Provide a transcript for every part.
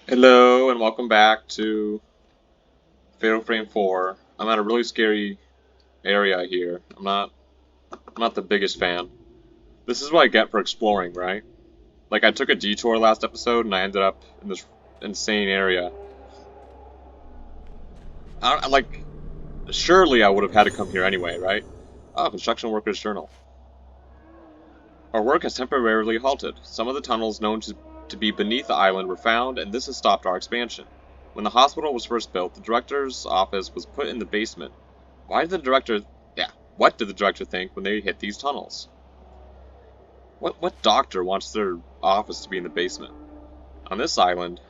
Hello and welcome back to Fatal Frame 4. I'm at a really scary area here. I'm not the biggest fan. This is what I get for exploring, right? Like I took a detour last episode and I ended up in this insane area. Like surely I would have had to come here anyway, right? Ah, construction workers journal. Our work has temporarily halted. Some of the tunnels known to be beneath the island were found, and this has stopped our expansion. When the hospital was first built, the director's office was put in the basement. Why did the director... Yeah, what did the director think when they hit these tunnels? What doctor wants their office to be in the basement? On this island...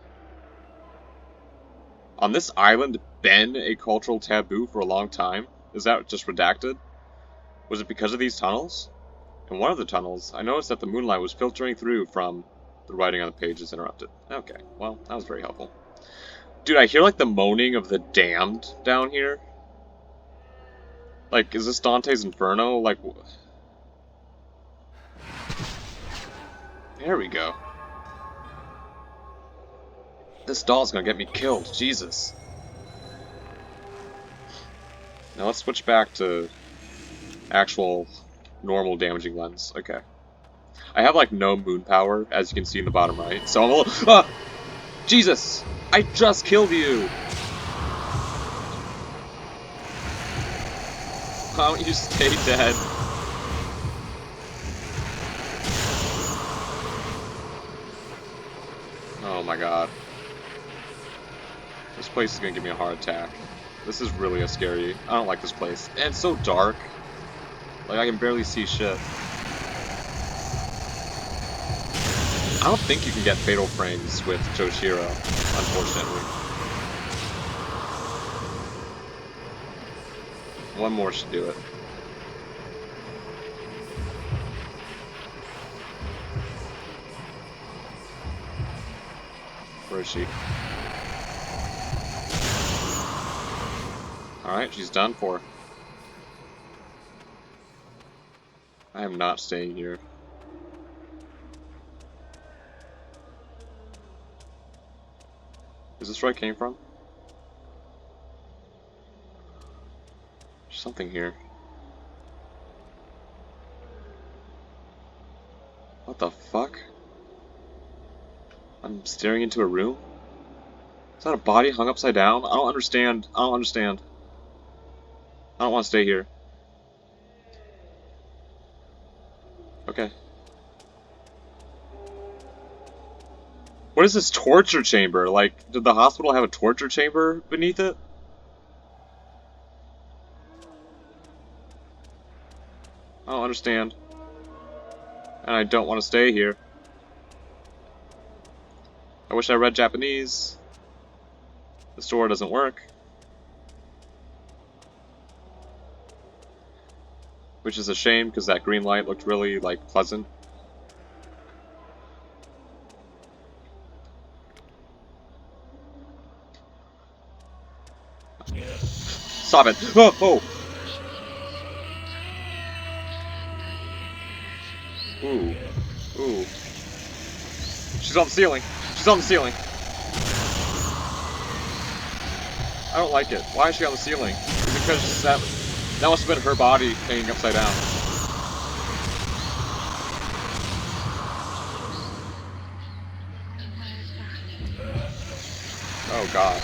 On this island, been a cultural taboo for a long time? Is that just redacted? Was it because of these tunnels? In one of the tunnels, I noticed that the moonlight was filtering through from... The writing on the page is interrupted. Okay, well, that was very helpful. Dude, I hear like the moaning of the damned down here. Like, is this Dante's Inferno? Like... There we go. This doll's gonna get me killed, Jesus. Now let's switch back to actual normal damaging lens. Okay. I have like no moon power, as you can see in the bottom right, so I'm a little... Ah! Jesus! I just killed you! Why don't you stay dead? Oh my god. This place is gonna give me a heart attack. This is really a scary... I don't like this place. And it's so dark. Like, I can barely see shit. I don't think you can get fatal frames with Toshiro, unfortunately. One more should do it. Where is she? Alright, she's done for. I am not staying here. Is this where I came from? There's something here. What the fuck? I'm staring into a room? Is that a body hung upside down? I don't understand. I don't understand. I don't want to stay here. Okay. What is this torture chamber? Like, did the hospital have a torture chamber beneath it? I don't understand. And I don't want to stay here. I wish I read Japanese. This door doesn't work. Which is a shame, because that green light looked really, like, pleasant. Stop it! Oh! Oh! Ooh. Ooh. She's on the ceiling! She's on the ceiling! I don't like it. Why is she on the ceiling? Is it because that must have been her body hanging upside down. Oh god.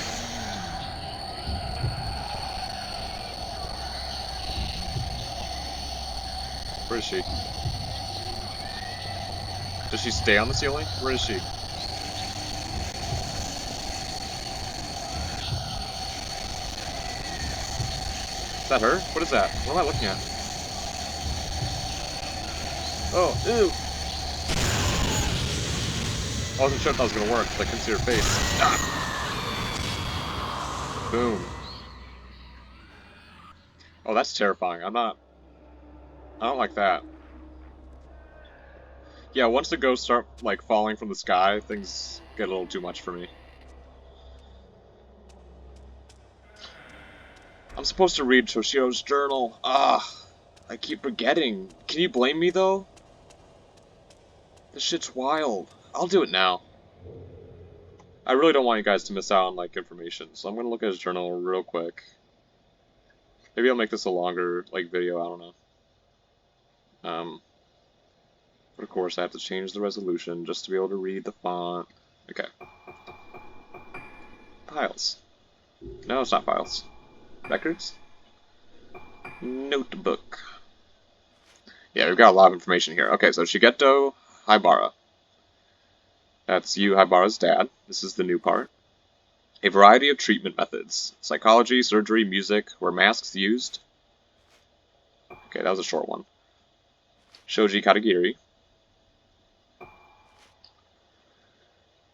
Where is she? Does she stay on the ceiling? Where is she? Is that her? What is that? What am I looking at? Oh, ew! I wasn't sure if that was gonna work, because I couldn't see her face. Ah. Boom. Oh, that's terrifying. I don't like that. Yeah, once the ghosts start, like, falling from the sky, things get a little too much for me. I'm supposed to read Toshiro's journal. Ah, I keep forgetting. Can you blame me, though? This shit's wild. I'll do it now. I really don't want you guys to miss out on, like, information, so I'm gonna look at his journal real quick. Maybe I'll make this a longer, like, video, I don't know. But of course I have to change the resolution just to be able to read the font. Okay. Files. No, it's not files. Records? Notebook. Yeah, we've got a lot of information here. Okay, so Shigeto Haibara. That's Yu Haibara's dad. This is the new part. A variety of treatment methods. Psychology, surgery, music. Were masks used? Okay, that was a short one. Shoji Katagiri.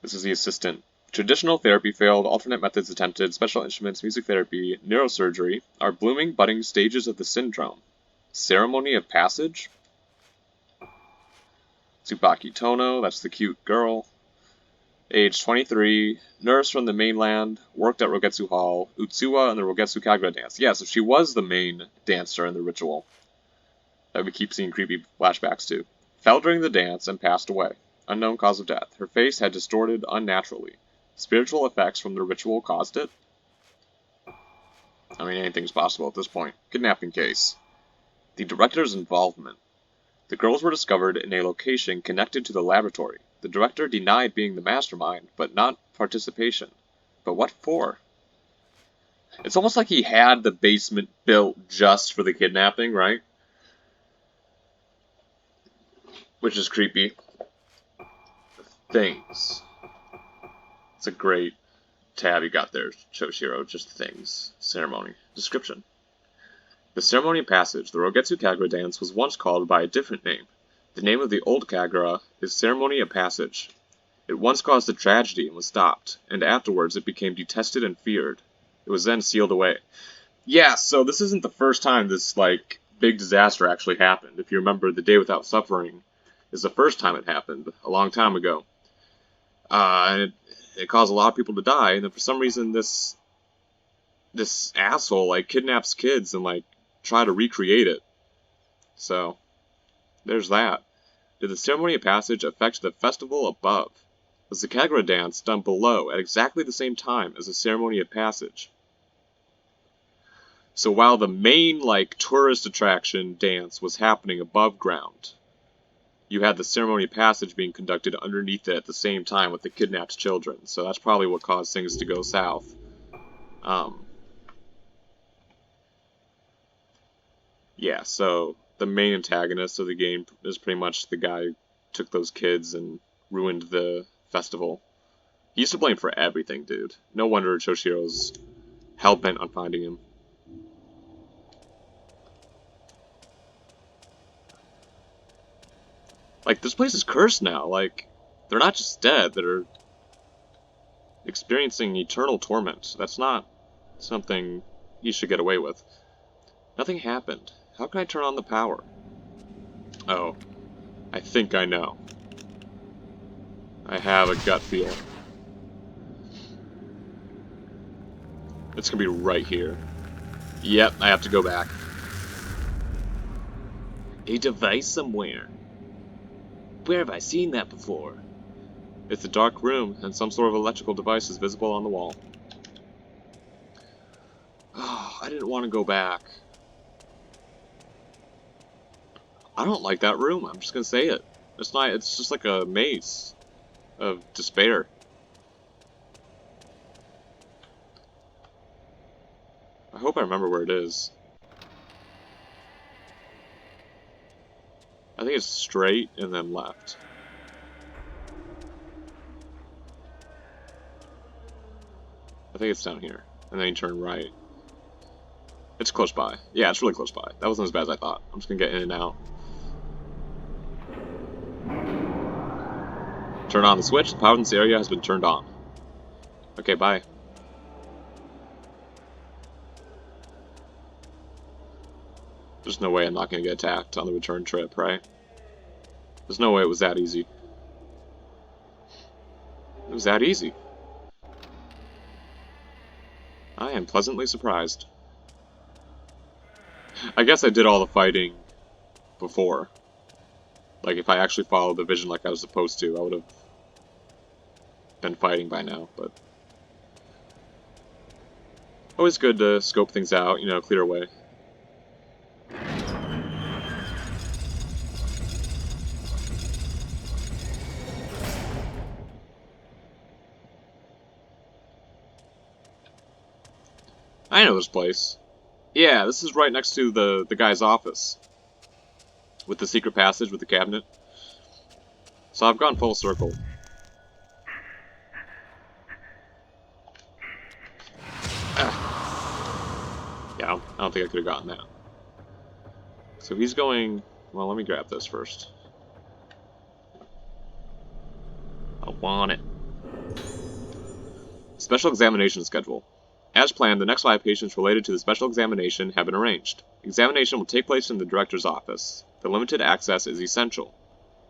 This is the assistant. Traditional therapy failed, alternate methods attempted, special instruments, music therapy, neurosurgery are blooming, budding stages of the syndrome. Ceremony of passage? Tsubaki Tono, that's the cute girl. Age 23, nurse from the mainland, worked at Rougetsu Hall, Utsuwa and the Rougetsu Kagura dance. Yeah, so she was the main dancer in the ritual that we keep seeing creepy flashbacks to. Fell during the dance and passed away. Unknown cause of death. Her face had distorted unnaturally. Spiritual effects from the ritual caused it? I mean, anything's possible at this point. Kidnapping case. The director's involvement. The girls were discovered in a location connected to the laboratory. The director denied being the mastermind, but not participation. But what for? It's almost like he had the basement built just for the kidnapping, right? Which is creepy. Things. It's a great tab you got there, Choshiro. Just things. Ceremony. Description. The ceremony of passage, the Rougetsu Kagura dance, was once called by a different name. The name of the old Kagura is Ceremony of Passage. It once caused a tragedy and was stopped, and afterwards it became detested and feared. It was then sealed away. Yeah, so this isn't the first time this, like, big disaster actually happened. If you remember, the Day Without Suffering is the first time it happened, a long time ago. And it caused a lot of people to die, and then for some reason this asshole, like, kidnaps kids and, like, try to recreate it. So, there's that. Did the ceremony of passage affect the festival above? Was the Kagura dance done below at exactly the same time as the ceremony of passage? So while the main, like, tourist attraction dance was happening above ground, you had the ceremony of passage being conducted underneath it at the same time with the kidnapped children. So that's probably what caused things to go south. Yeah, so the main antagonist of the game is pretty much the guy who took those kids and ruined the festival. He used to blame for everything, dude. No wonder Choshiro's hell-bent on finding him. Like, this place is cursed now. Like, they're not just dead, they're experiencing eternal torment. That's not something you should get away with. Nothing happened. How can I turn on the power? Oh, I think I know. I have a gut feel. It's gonna be right here. Yep, I have to go back. A device somewhere. Where have I seen that before? It's a dark room, and some sort of electrical device is visible on the wall. Oh, I didn't want to go back. I don't like that room, I'm just gonna say it. It's just like a maze of despair. I hope I remember where it is. I think it's straight and then left. I think it's down here. And then you turn right. It's close by. Yeah, it's really close by. That wasn't as bad as I thought. I'm just gonna get in and out. Turn on the switch. The power in this area has been turned on. Okay, bye. There's no way I'm not gonna get attacked on the return trip, right? There's no way it was that easy. It was that easy. I am pleasantly surprised. I guess I did all the fighting before. Like, if I actually followed the vision like I was supposed to, I would have been fighting by now, but always good to scope things out, clear away. I know this place. Yeah, this is right next to the guy's office. With the secret passage with the cabinet. So I've gone full circle. Yeah, I don't think I could have gotten that. So he's going... Well, let me grab this first. I want it. Special examination schedule. As planned, the next 5 patients related to the special examination have been arranged. Examination will take place in the director's office. The limited access is essential.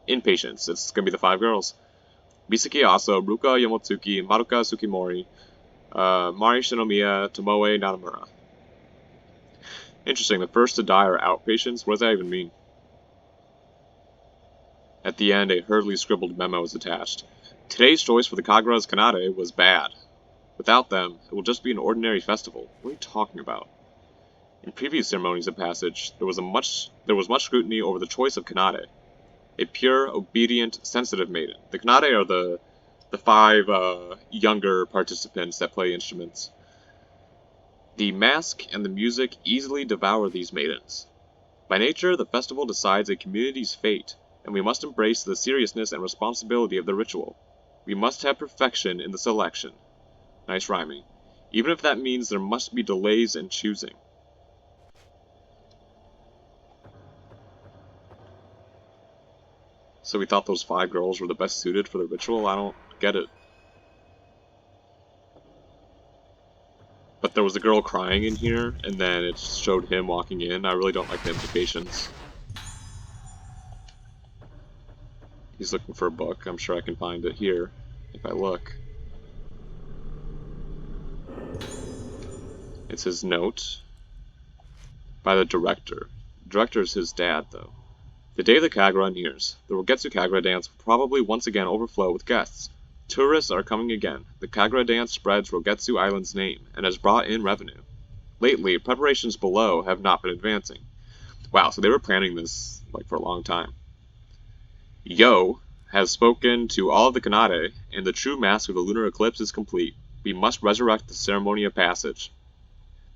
Inpatients, it's going to be the 5 girls. Misaki Aso, Ruka Yomotsuki, Maruka Tsukimori, Mari Shinomiya, Tomoe Natamura. Interesting, the first to die are outpatients? What does that even mean? At the end, a hurriedly scribbled memo is attached. Today's choice for the Kagura's Kanade was bad. Without them, it will just be an ordinary festival. What are you talking about? In previous ceremonies of passage, there was much scrutiny over the choice of Kanade. A pure, obedient, sensitive maiden. The Kanade are the 5 younger participants that play instruments. The mask and the music easily devour these maidens. By nature, the festival decides a community's fate, and we must embrace the seriousness and responsibility of the ritual. We must have perfection in the selection. Nice rhyming. Even if that means there must be delays in choosing. So we thought those 5 girls were the best suited for the ritual? I don't get it. But there was a girl crying in here, and then it showed him walking in. I really don't like the implications. He's looking for a book. I'm sure I can find it here, if I look. It's his note by the director. The director is his dad, though. The day of the Kagura nears. The Rougetsu Kagura dance will probably once again overflow with guests. Tourists are coming again. The Kagura dance spreads Rougetsu Island's name and has brought in revenue. Lately, preparations below have not been advancing. Wow, so they were planning this for a long time. Yo has spoken to all of the Kanade, and the true mask of the lunar eclipse is complete. We must resurrect the ceremony of passage.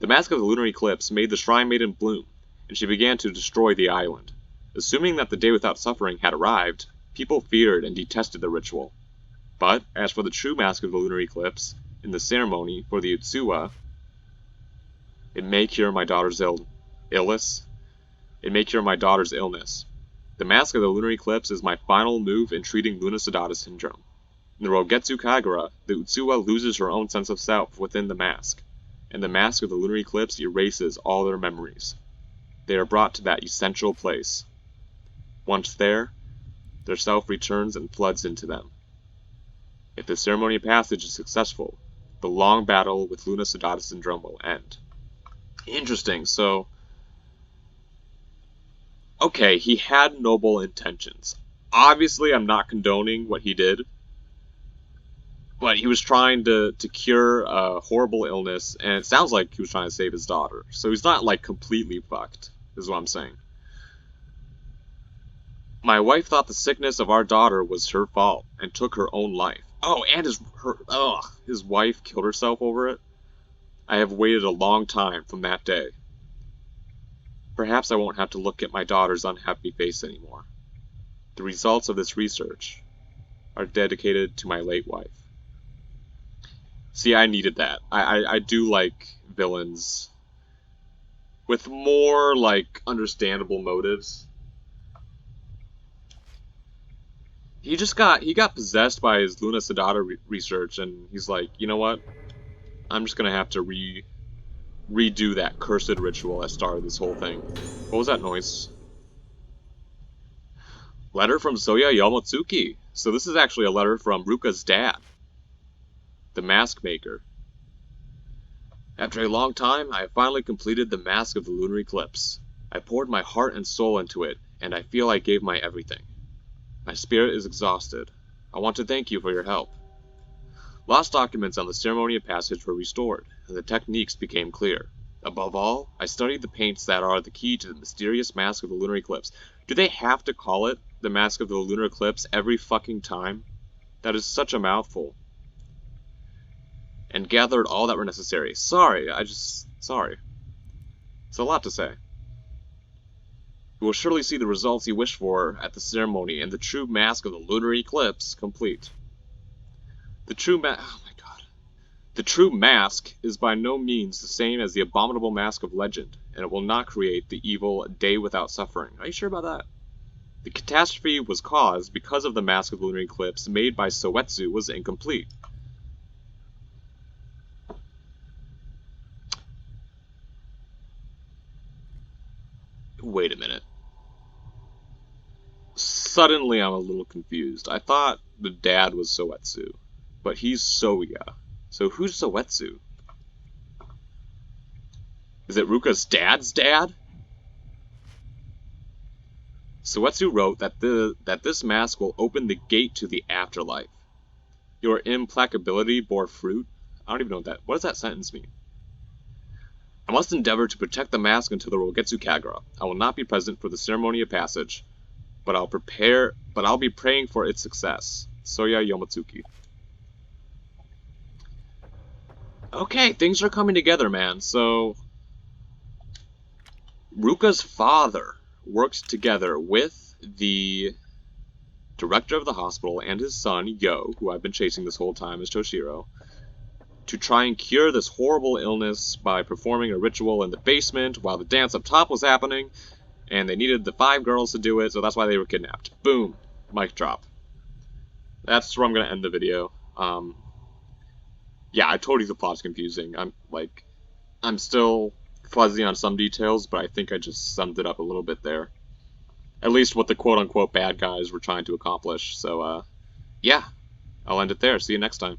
The mask of the lunar eclipse made the Shrine Maiden bloom, and she began to destroy the island. Assuming that the day without suffering had arrived, people feared and detested the ritual. But, as for the true mask of the lunar eclipse, in the ceremony for the Utsuwa, it may cure my daughter's illness. It may cure my daughter's illness. The mask of the lunar eclipse is my final move in treating Luna Sadata syndrome. In the Rougetsu Kagura, the Utsuwa loses her own sense of self within the mask, and the mask of the lunar eclipse erases all their memories. They are brought to that essential place. Once there, their self returns and floods into them. If the ceremony of passage is successful, the long battle with Luna Sadata syndrome will end. Interesting, so... Okay, he had noble intentions. Obviously, I'm not condoning what he did, but he was trying to cure a horrible illness, and it sounds like he was trying to save his daughter. So he's not, completely fucked, is what I'm saying. My wife thought the sickness of our daughter was her fault, and took her own life. Oh, and his wife killed herself over it? I have waited a long time from that day. Perhaps I won't have to look at my daughter's unhappy face anymore. The results of this research are dedicated to my late wife. See, I needed that. I do like villains with more, understandable motives. He got possessed by his Luna Sadata research, and he's like, you know what? I'm just gonna have to redo that cursed ritual that started this whole thing. What was that noise? Letter from Soya Yomotsuki. So this is actually a letter from Ruka's dad, the mask maker. After a long time, I have finally completed the mask of the lunar eclipse. I poured my heart and soul into it, and I feel I gave my everything. My spirit is exhausted. I want to thank you for your help. Lost documents on the ceremony of passage were restored, and the techniques became clear. Above all, I studied the paints that are the key to the mysterious mask of the lunar eclipse. Do they have to call it the mask of the lunar eclipse every fucking time? That is such a mouthful. And gathered all that were necessary. Sorry. It's a lot to say. You will surely see the results you wish for at the ceremony, and the true mask of the lunar eclipse complete. Oh my god. The true mask is by no means the same as the abominable mask of legend, and it will not create the evil day without suffering. Are you sure about that? The catastrophe was caused because of the mask of the lunar eclipse made by Soetsu was incomplete. Wait a minute. Suddenly I'm a little confused. I thought the dad was Soetsu, but he's Soya. So who's Soetsu? Is it Ruka's dad's dad? Soetsu wrote that this mask will open the gate to the afterlife. Your implacability bore fruit? I don't even know what does that sentence mean? I must endeavor to protect the mask until the Rougetsu Kagura. I will not be present for the ceremony of passage, but I'll be praying for its success. Soya Yomotsuki. Okay, things are coming together, man. So Ruka's father worked together with the director of the hospital and his son, Yo, who I've been chasing this whole time as Toshiro, to try and cure this horrible illness by performing a ritual in the basement while the dance up top was happening, and they needed the 5 girls to do it, so that's why they were kidnapped. Boom. Mic drop. That's where I'm going to end the video. Yeah, I told you the plot's confusing. I'm still fuzzy on some details, but I think I just summed it up a little bit there. At least what the quote-unquote bad guys were trying to accomplish. So, yeah, I'll end it there. See you next time.